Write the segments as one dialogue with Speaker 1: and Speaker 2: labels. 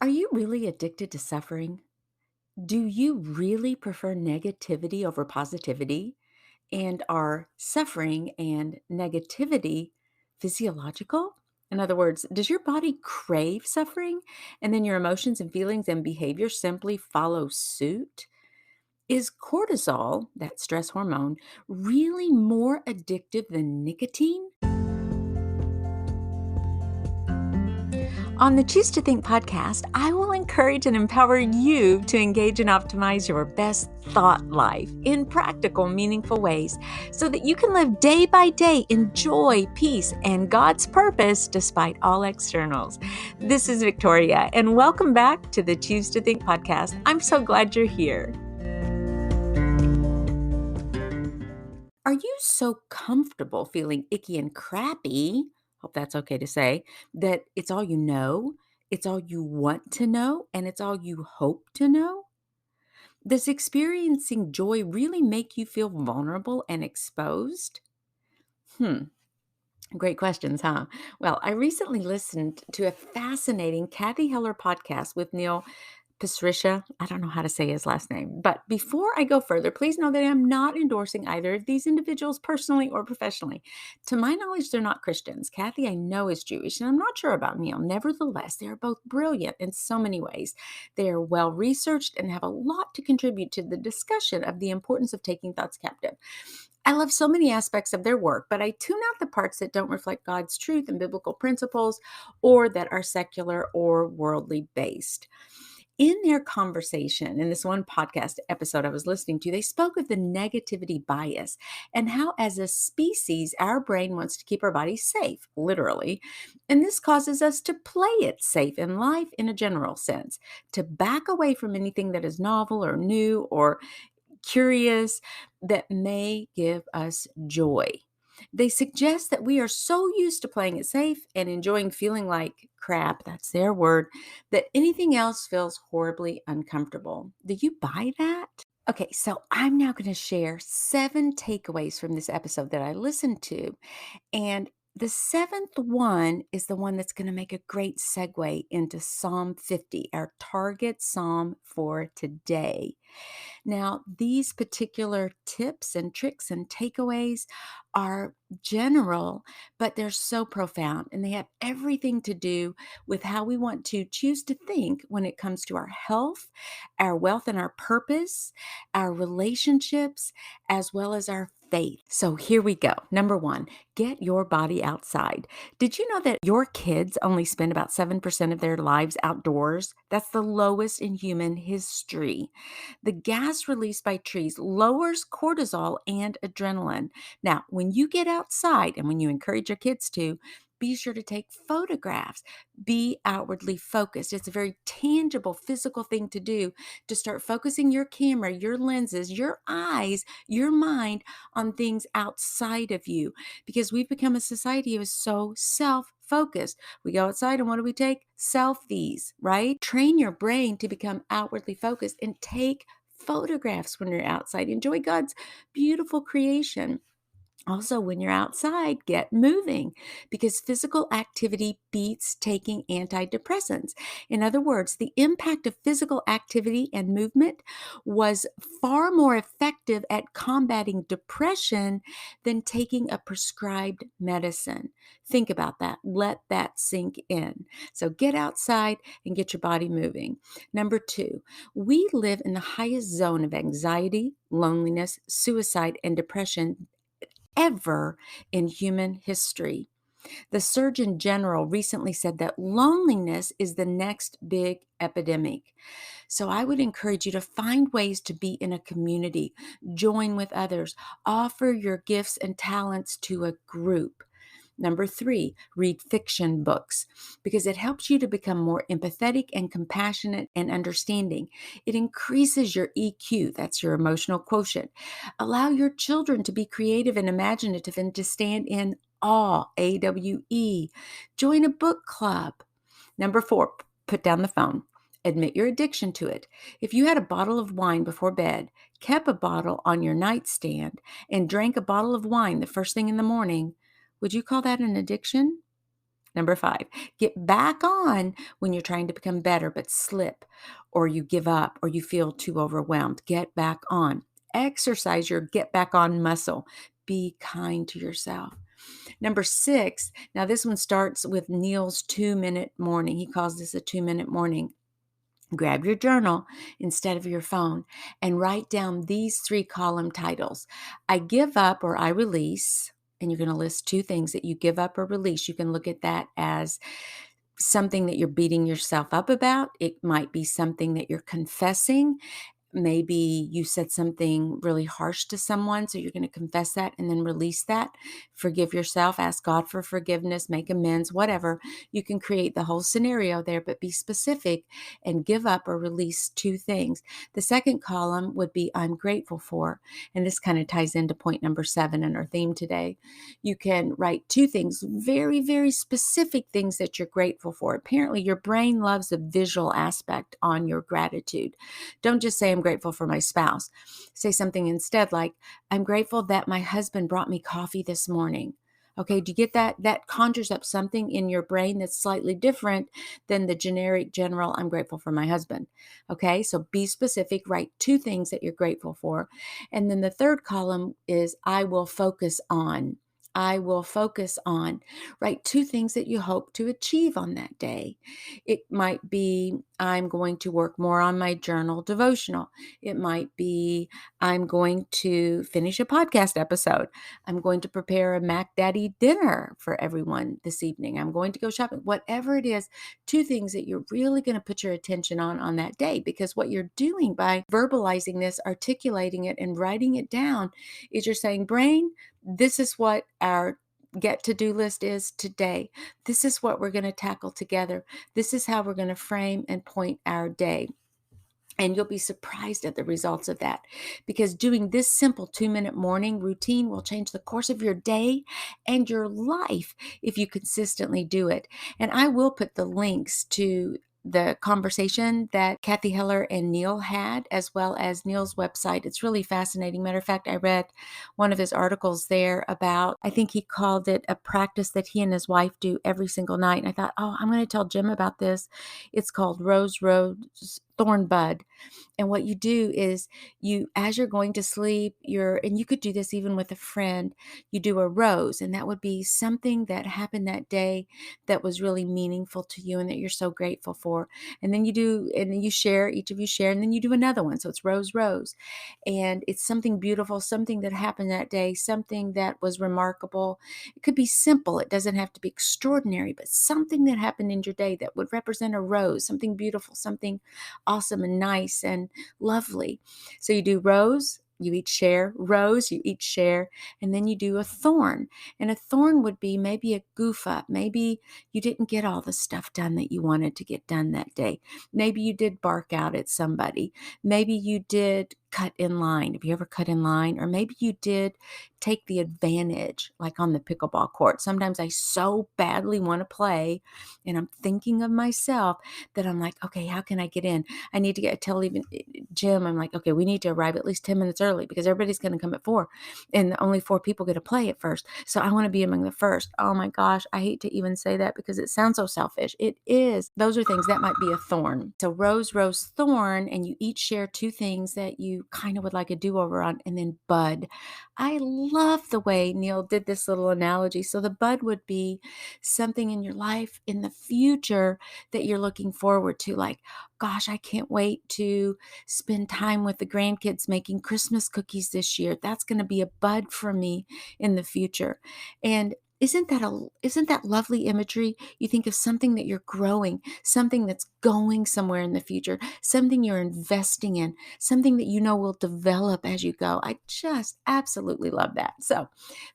Speaker 1: Are you really addicted to suffering? Do you really prefer negativity over positivity? And are suffering and negativity physiological? In other words, does your body crave suffering and then your emotions and feelings and behavior simply follow suit? Is cortisol, that stress hormone, really more addictive than nicotine? On the Choose to Think podcast, I will encourage and empower you to engage and optimize your best thought life in practical, meaningful ways so that you can live day by day in joy, peace, and God's purpose despite all externals. This is Victoria, and welcome back to the Choose to Think podcast. I'm so glad you're here. Are you so comfortable feeling icky and crappy? Hope that's okay to say, that it's all you know, it's all you want to know, and it's all you hope to know? Does experiencing joy really make you feel vulnerable and exposed? Hmm, Great questions, huh? Well, I recently listened to a fascinating Cathy Heller podcast with Neil Pasricha. I don't know how to say his last name. But before I go further, please know that I'm not endorsing either of these individuals personally or professionally. To my knowledge, they're not Christians. Kathy, I know, is Jewish, and I'm not sure about Neil. Nevertheless, they are both brilliant in so many ways. They are well researched and have a lot to contribute to the discussion of the importance of taking thoughts captive. I love so many aspects of their work, but I tune out the parts that don't reflect God's truth and biblical principles or that are secular or worldly based. In their conversation, in this one podcast episode I was listening to, they spoke of the negativity bias and how, as a species, our brain wants to keep our bodies safe, literally. And this causes us to play it safe in life in a general sense, to back away from anything that is novel or new or curious that may give us joy. They suggest that we are so used to playing it safe and enjoying feeling like crap, that's their word, that anything else feels horribly uncomfortable. Do you buy that? Okay, so I'm now going to share 7 takeaways from this episode that I listened to. And the seventh one is the one that's going to make a great segue into Psalm 50, our target psalm for today. Now, these particular tips and tricks and takeaways are general, but they're so profound and they have everything to do with how we want to choose to think when it comes to our health, our wealth and our purpose, our relationships, as well as our faith. So here we go. Number one, get your body outside. Did you know that your kids only spend about 7% of their lives outdoors? That's the lowest in human history. The gas released by trees lowers cortisol and adrenaline. Now, when you get outside and when you encourage your kids to, be sure to take photographs. Be outwardly focused. It's a very tangible, physical thing to do to start focusing your camera, your lenses, your eyes, your mind on things outside of you because we've become a society who is so self-focused. We go outside and what do we take? Selfies, right? Train your brain to become outwardly focused and take photographs when you're outside. Enjoy God's beautiful creation. Also, when you're outside, get moving because physical activity beats taking antidepressants. In other words, the impact of physical activity and movement was far more effective at combating depression than taking a prescribed medicine. Think about that. Let that sink in. So get outside and get your body moving. Number two, we live in the highest zone of anxiety, loneliness, suicide, and depression ever in human history. The Surgeon General recently said that loneliness is the next big epidemic. So I would encourage you to find ways to be in a community, join with others, offer your gifts and talents to a group. Number three, read fiction books because it helps you to become more empathetic and compassionate and understanding. It increases your EQ, that's your emotional quotient. Allow your children to be creative and imaginative and to stand in awe, AWE. Join a book club. Number four, put down the phone. Admit your addiction to it. If you had a bottle of wine before bed, kept a bottle on your nightstand, and drank a bottle of wine the first thing in the morning, would you call that an addiction? Number 5, get back on when you're trying to become better but slip, or you give up, or you feel too overwhelmed. Get back on. Exercise your get back on muscle. Be kind to yourself. Number 6, now this one starts with Neil's 2-minute morning. He calls this a 2-minute morning. Grab your journal instead of your phone and write down these 3-column titles. I give up or I release, and you're going to list 2 things that you give up or release. You can look at that as something that you're beating yourself up about. It might be something that you're confessing. Maybe you said something really harsh to someone, so you're going to confess that and then release that. Forgive yourself, ask God for forgiveness, make amends, whatever. You can create the whole scenario there, but be specific and give up or release 2 things. The second column would be I'm grateful for, and this kind of ties into point number 7 in our theme today. You can write 2 things, very, very specific things that you're grateful for. Apparently, your brain loves a visual aspect on your gratitude. Don't just say, I'm grateful for my spouse. Say something instead like, I'm grateful that my husband brought me coffee this morning. Okay, do you get that? That conjures up something in your brain that's slightly different than the generic general, I'm grateful for my husband. Okay, so be specific, write 2 things that you're grateful for. And then the third column is I will focus on. I will focus on. Write 2 things that you hope to achieve on that day. It might be, I'm going to work more on my journal devotional. It might be, I'm going to finish a podcast episode. I'm going to prepare a Mac Daddy dinner for everyone this evening. I'm going to go shopping. Whatever it is, 2 things that you're really going to put your attention on that day, because what you're doing by verbalizing this, articulating it, and writing it down is you're saying, brain, this is what our get to-do list is today. This is what we're going to tackle together. This is how we're going to frame and point our day. And you'll be surprised at the results of that, because doing this simple 2-minute morning routine will change the course of your day and your life if you consistently do it. And I will put the links to the conversation that Cathy Heller and Neil had, as well as Neil's website. It's really fascinating. Matter of fact, I read one of his articles there about, I think he called it a practice that he and his wife do every single night. And I thought, oh, I'm going to tell Jim about this. It's called Rose, Thorn, Bud. And what you do is you, as you're going to sleep, and you could do this even with a friend, you do a rose, and that would be something that happened that day that was really meaningful to you and that you're so grateful for. And then you share, each of you share, and then you do another one. So it's rose, rose. And it's something beautiful, something that happened that day, something that was remarkable. It could be simple. It doesn't have to be extraordinary, but something that happened in your day that would represent a rose, something beautiful, something awesome and nice and lovely. So you do rose, you each share, rose, you each share, and then you do a thorn. And a thorn would be maybe a goof up. Maybe you didn't get all the stuff done that you wanted to get done that day. Maybe you did bark out at somebody. Maybe you did cut in line. Have you ever cut in line? Or maybe you did take the advantage, like on the pickleball court. Sometimes I so badly want to play, and I'm thinking of myself that I'm like, okay, how can I get in? I need to tell even Jim, I'm like, okay, we need to arrive at least 10 minutes early because everybody's going to come at 4 and only 4 people get to play at first. So I want to be among the first. Oh my gosh, I hate to even say that because it sounds so selfish. It is. Those are things that might be a thorn. So rose, rose, thorn, and you each share 2 things that you kind of would like a do-over on, and then bud. I love the way Neil did this little analogy. So the bud would be something in your life in the future that you're looking forward to, like, gosh, I can't wait to spend time with the grandkids making Christmas cookies this year. That's going to be a bud for me in the future. And isn't that lovely imagery? You think of something that you're growing, something that's going somewhere in the future, something you're investing in, something that you know will develop as you go. I just absolutely love that. So, matter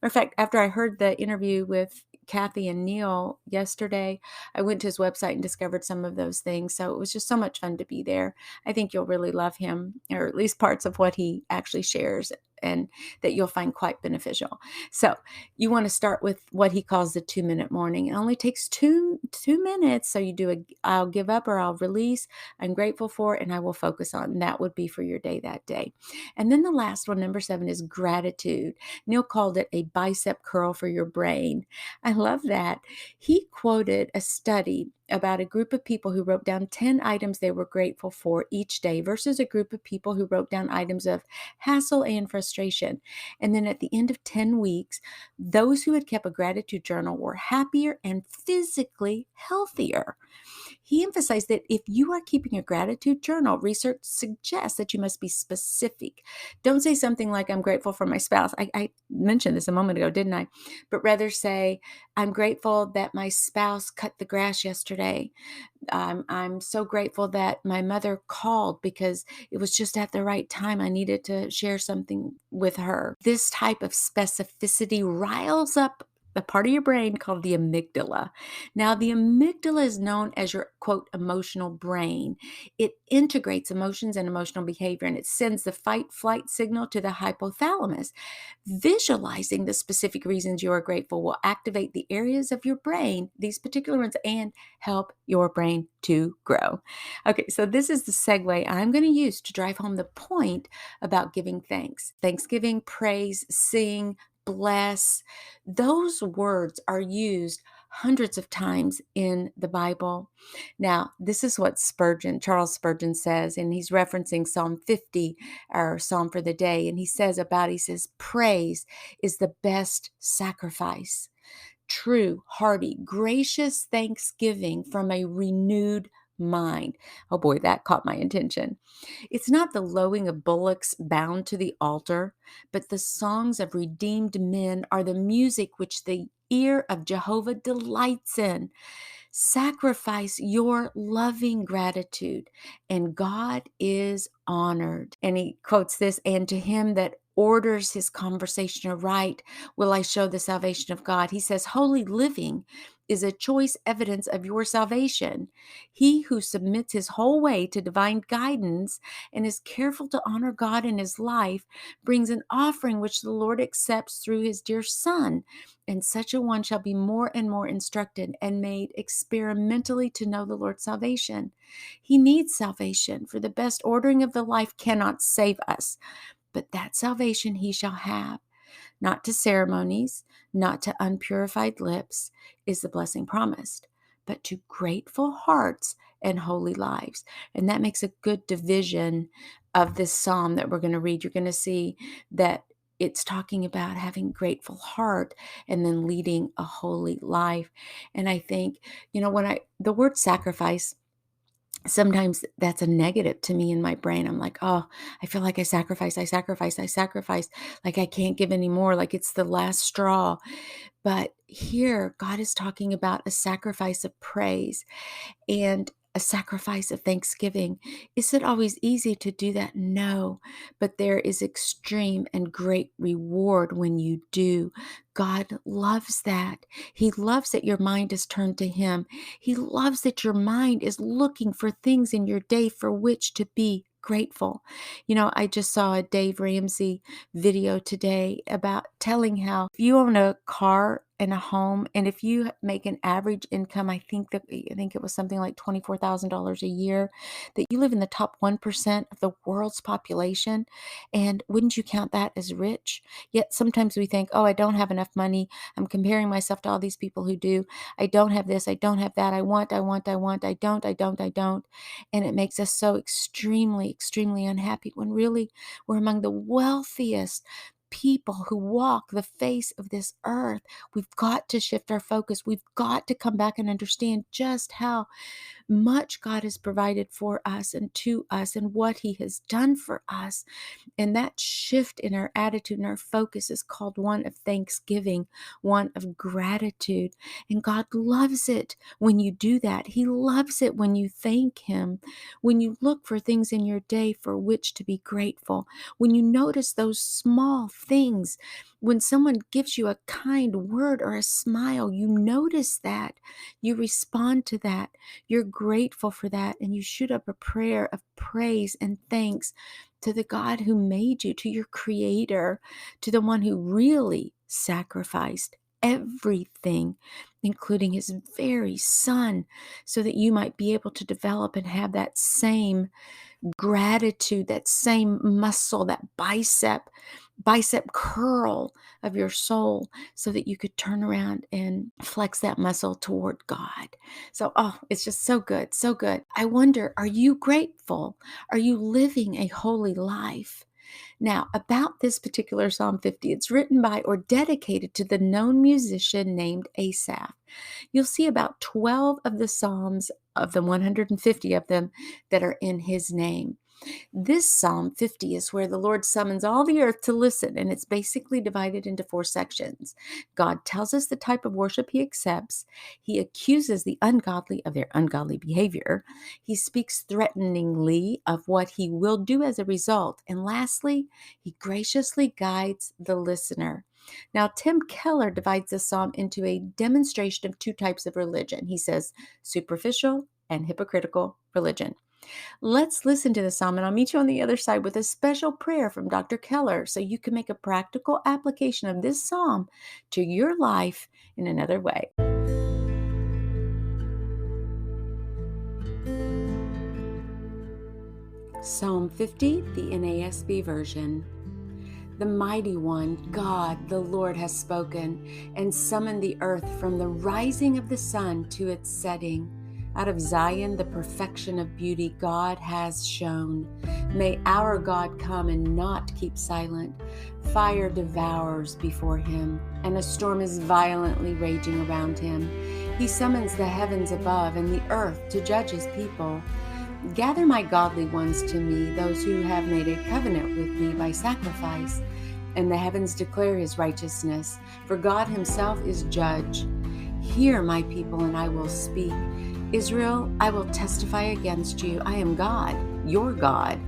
Speaker 1: of fact, after I heard the interview with Cathy and Neil yesterday, I went to his website and discovered some of those things. So it was just so much fun to be there. I think you'll really love him, or at least parts of what he actually shares. and that you'll find quite beneficial. So you want to start with what he calls the 2-minute morning. It only takes two minutes. So you do I'll give up or I'll release, I'm grateful for, and I will focus on. And that would be for your day that day. And then the last one, number 7, is gratitude. Neil called it a bicep curl for your brain. I love that. He quoted a study about a group of people who wrote down 10 items they were grateful for each day versus a group of people who wrote down items of hassle and frustration. And then at the end of 10 weeks, those who had kept a gratitude journal were happier and physically healthier. He emphasized that if you are keeping a gratitude journal, research suggests that you must be specific. Don't say something like, I'm grateful for my spouse. I mentioned this a moment ago, didn't I? But rather say, I'm grateful that my spouse cut the grass yesterday. I'm so grateful that my mother called because it was just at the right time. I needed to share something with her. This type of specificity riles up a part of your brain called the amygdala. Now, the amygdala is known as your, quote, emotional brain. It integrates emotions and emotional behavior, and it sends the fight-flight signal to the hypothalamus. Visualizing the specific reasons you are grateful will activate the areas of your brain, these particular ones, and help your brain to grow. Okay, so this is the segue I'm going to use to drive home the point about giving thanks. Thanksgiving, praise, sing, bless, those words are used hundreds of times in the Bible. Now, this is what Charles Spurgeon says, and he's referencing Psalm 50, our Psalm for the day, and he says, praise is the best sacrifice. True, hearty, gracious thanksgiving from a renewed mind. Oh boy, that caught my attention. It's not the lowing of bullocks bound to the altar, but the songs of redeemed men are the music which the ear of Jehovah delights in. Sacrifice your loving gratitude, and God is honored. And he quotes this, and to him that orders his conversation aright will I show the salvation of God. He says, holy living is a choice evidence of your salvation. He who submits his whole way to divine guidance and is careful to honor God in his life brings an offering which the Lord accepts through his dear Son. And such a one shall be more and more instructed and made experimentally to know the Lord's salvation. He needs salvation, for the best ordering of the life cannot save us, but that salvation he shall have. Not to ceremonies, not to unpurified lips is the blessing promised, but to grateful hearts and holy lives. And that makes a good division of this psalm that we're going to read. You're going to see that it's talking about having grateful heart and then leading a holy life. And I think, the word sacrifice, sometimes that's a negative to me in my brain. I'm like, oh, I feel like I sacrifice. Like I can't give anymore. Like it's the last straw. But here, God is talking about a sacrifice of praise and a sacrifice of thanksgiving. Is it always easy to do that? No, but there is extreme and great reward when you do. God loves that. He loves that your mind is turned to Him. He loves that your mind is looking for things in your day for which to be grateful. I just saw a Dave Ramsey video today about telling how if you own a car and a home, and if you make an average income, I think it was something like $24,000 a year, that you live in the top 1% of the world's population. And wouldn't you count that as rich? Yet sometimes we think, oh, I don't have enough money. I'm comparing myself to all these people who do. I don't have this. I don't have that. I want. I don't. And it makes us so extremely, extremely unhappy when really we're among the wealthiest people who walk the face of this earth. We've got to shift our focus. We've got to come back and understand just how much God has provided for us and to us and what He has done for us. And that shift in our attitude and our focus is called one of thanksgiving, one of gratitude. And God loves it when you do that. He loves it when you thank Him, when you look for things in your day for which to be grateful, when you notice those small things. When someone gives you a kind word or a smile, you notice that, you respond to that, you're grateful for that, and you shoot up a prayer of praise and thanks to the God who made you, to your creator, to the one who really sacrificed everything, including his very son, so that you might be able to develop and have that same gratitude, that same muscle, that bicep curl of your soul, so that you could turn around and flex that muscle toward God. So, it's just so good, so good. I wonder, are you grateful? Are you living a holy life? Now, about this particular Psalm 50, it's written by or dedicated to the known musician named Asaph. You'll see about 12 of the Psalms, of the 150 of them, that are in his name. This Psalm 50 is where the Lord summons all the earth to listen, and it's basically divided into 4 sections. God tells us the type of worship he accepts. He accuses the ungodly of their ungodly behavior. He speaks threateningly of what he will do as a result. And lastly, he graciously guides the listener. Now, Tim Keller divides the psalm into a demonstration of 2 types of religion. He says superficial and hypocritical religion. Let's listen to the psalm, and I'll meet you on the other side with a special prayer from Dr. Keller so you can make a practical application of this psalm to your life in another way. Psalm 50, the NASB version. The mighty one, God, the Lord, has spoken and summoned the earth from the rising of the sun to its setting. Out of Zion, the perfection of beauty God has shown. May our God come and not keep silent. Fire devours before him, and a storm is violently raging around him. He summons the heavens above and the earth to judge his people. Gather my godly ones to me, those who have made a covenant with me by sacrifice. And the heavens declare his righteousness, for God himself is judge. Hear, my people, and I will speak. Israel, I will testify against you. I am God, your God.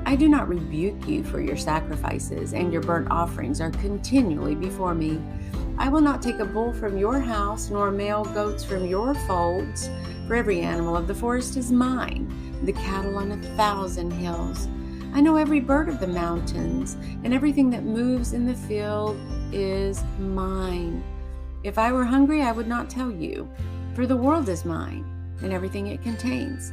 Speaker 1: I do not rebuke you for your sacrifices, and your burnt offerings are continually before me. I will not take a bull from your house, nor male goats from your folds, for every animal of the forest is mine, the cattle on 1,000 hills. I know every bird of the mountains, and everything that moves in the field is mine. If I were hungry, I would not tell you, for the world is mine, and everything it contains.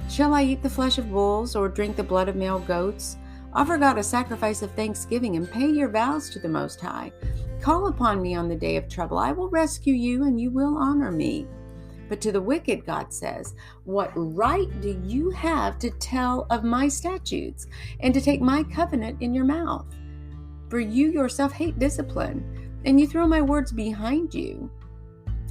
Speaker 1: Shall I eat the flesh of bulls, or drink the blood of male goats? Offer God a sacrifice of thanksgiving, and pay your vows to the Most High. Call upon me on the day of trouble. I will rescue you, and you will honor me. But to the wicked, God says, what right do you have to tell of my statutes, and to take my covenant in your mouth? For you yourself hate discipline, and you throw my words behind you.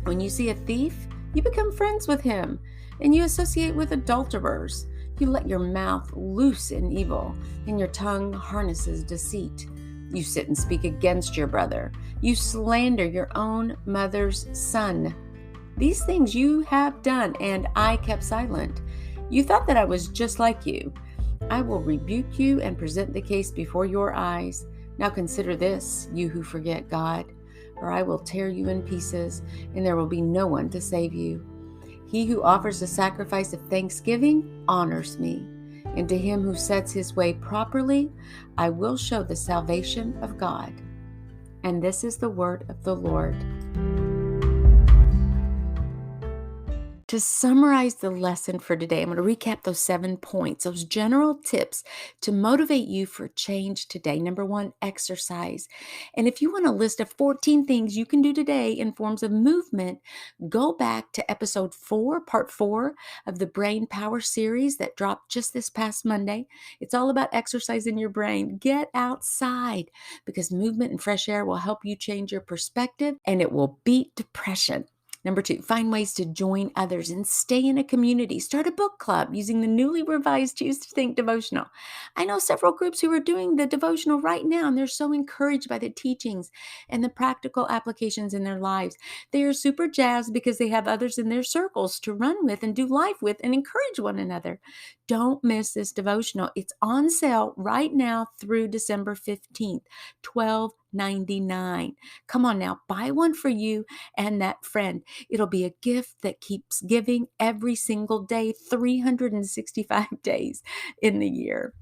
Speaker 1: When you see a thief, you become friends with him, and you associate with adulterers. You let your mouth loose in evil, and your tongue harnesses deceit. You sit and speak against your brother. You slander your own mother's son. These things you have done, and I kept silent. You thought that I was just like you. I will rebuke you and present the case before your eyes. Now consider this, you who forget God, or I will tear you in pieces, and there will be no one to save you. He who offers a sacrifice of thanksgiving honors me, and to him who sets his way properly, I will show the salvation of God. And this is the word of the Lord. To summarize the lesson for today, I'm going to recap those 7 points, those general tips to motivate you for change today. Number 1, exercise. And if you want a list of 14 things you can do today in forms of movement, go back to episode 4, part 4 of the Brain Power series that dropped just this past Monday. It's all about exercising your brain. Get outside, because movement and fresh air will help you change your perspective, and it will beat depression. Number 2, find ways to join others and stay in a community. Start a book club using the newly revised Choose to Think devotional. I know several groups who are doing the devotional right now, and they're so encouraged by the teachings and the practical applications in their lives. They are super jazzed because they have others in their circles to run with and do life with and encourage one another. Don't miss this devotional. It's on sale right now through December 15th, $12.99. Come on now, buy one for you and that friend. It'll be a gift that keeps giving every single day, 365 days in the year.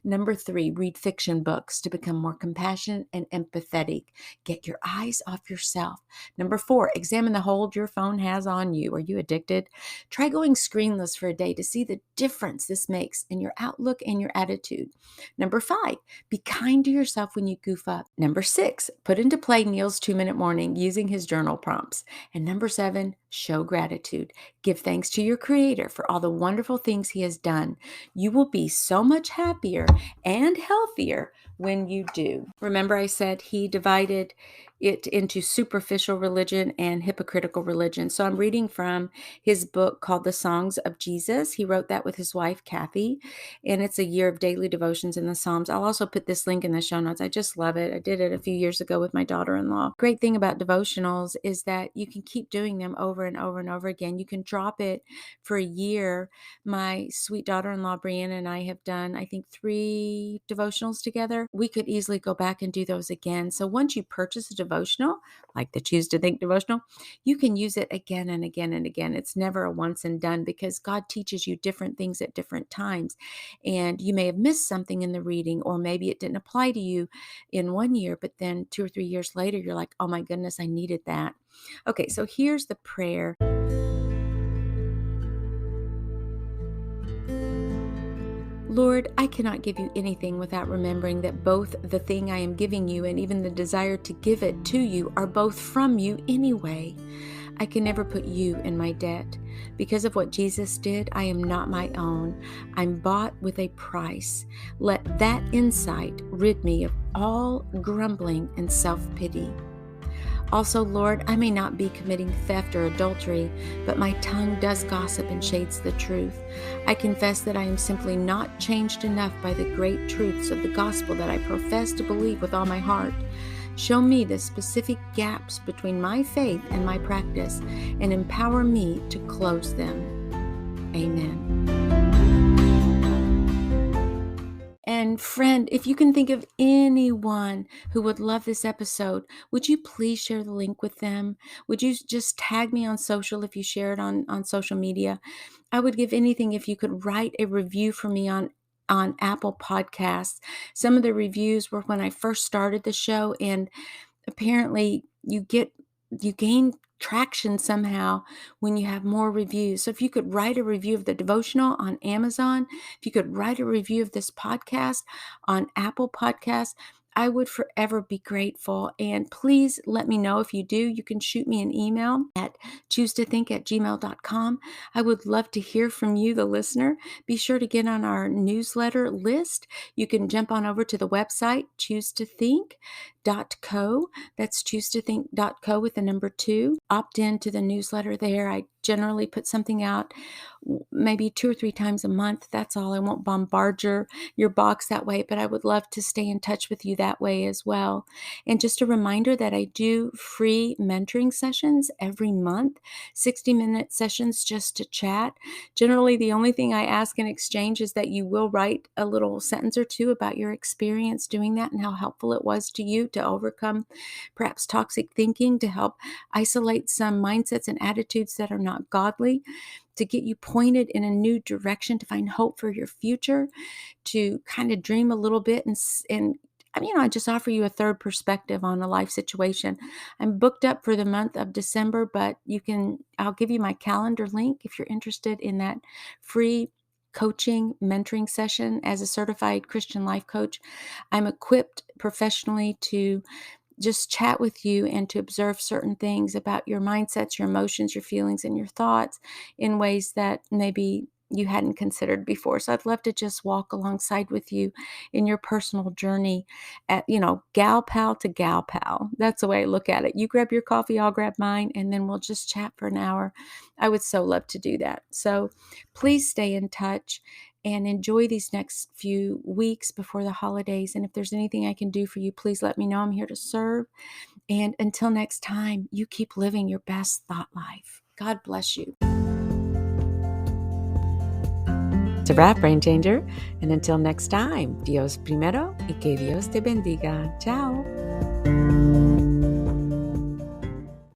Speaker 1: Number 3, read fiction books to become more compassionate and empathetic. Get your eyes off yourself. Number 4, examine the hold your phone has on you. Are you addicted? Try going screenless for a day to see the difference this makes in your outlook and your attitude. Number 5, be kind to yourself when you goof up. Number 6, put into play Neil's 2-minute morning using his journal prompts. And number 7, show gratitude. Give thanks to your Creator for all the wonderful things He has done. You will be so much happier and healthier when you do. Remember, I said He divided it into superficial religion and hypocritical religion. So I'm reading from his book called The Songs of Jesus. He wrote that with his wife, Cathy, and it's a year of daily devotions in the Psalms. I'll also put this link in the show notes. I just love it. I did it a few years ago with my daughter-in-law. Great thing about devotionals is that you can keep doing them over and over and over again. You can drop it for a year. My sweet daughter-in-law, Brianna, and I have done, I think, 3 devotionals together. We could easily go back and do those again. So once you purchase a devotional, like the Choose to Think devotional, you can use it again and again and again. It's never a once and done because God teaches you different things at different times. And you may have missed something in the reading, or maybe it didn't apply to you in one year, but then 2 or 3 years later, you're like, oh my goodness, I needed that. Okay, so here's the prayer. Lord, I cannot give you anything without remembering that both the thing I am giving you and even the desire to give it to you are both from you anyway. I can never put you in my debt. Because of what Jesus did, I am not my own. I'm bought with a price. Let that insight rid me of all grumbling and self-pity. Also, Lord, I may not be committing theft or adultery, but my tongue does gossip and shades the truth. I confess that I am simply not changed enough by the great truths of the gospel that I profess to believe with all my heart. Show me the specific gaps between my faith and my practice, and empower me to close them. Amen. And friend, if you can think of anyone who would love this episode, would you please share the link with them? Would you just tag me on social if you share it on social media? I would give anything if you could write a review for me on Apple Podcasts. Some of the reviews were when I first started the show, and apparently you gain traction somehow when you have more reviews. So if you could write a review of the devotional on Amazon, if you could write a review of this podcast on Apple Podcasts, I would forever be grateful. And please let me know if you do. You can shoot me an email at choosetothink@gmail.com. I would love to hear from you, the listener. Be sure to get on our newsletter list. You can jump on over to the website, choosetothink.co. That's choosetothink.co with the number 2. Opt in to the newsletter there. I generally put something out maybe 2 or 3 times a month. That's all. I won't bombard your box that way, but I would love to stay in touch with you that way as well. And just a reminder that I do free mentoring sessions every month, 60-minute sessions just to chat. Generally, the only thing I ask in exchange is that you will write a little sentence or 2 about your experience doing that and how helpful it was to you to overcome perhaps toxic thinking, to help isolate some mindsets and attitudes that are not godly, to get you pointed in a new direction, to find hope for your future, to kind of dream a little bit and I just offer you a third perspective on a life situation. I'm booked up for the month of December, but I'll give you my calendar link if you're interested in that free coaching, mentoring session. As a certified Christian life coach, I'm equipped professionally to just chat with you and to observe certain things about your mindsets, your emotions, your feelings, and your thoughts in ways that maybe you hadn't considered before. So I'd love to just walk alongside with you in your personal journey at, gal pal to gal pal. That's the way I look at it. You grab your coffee, I'll grab mine, and then we'll just chat for an hour. I would so love to do that. So please stay in touch and enjoy these next few weeks before the holidays. And if there's anything I can do for you, please let me know. I'm here to serve. And until next time, you keep living your best thought life. God bless you. It's a wrap, Brain Changer. And until next time, Dios primero y que Dios te bendiga. Ciao.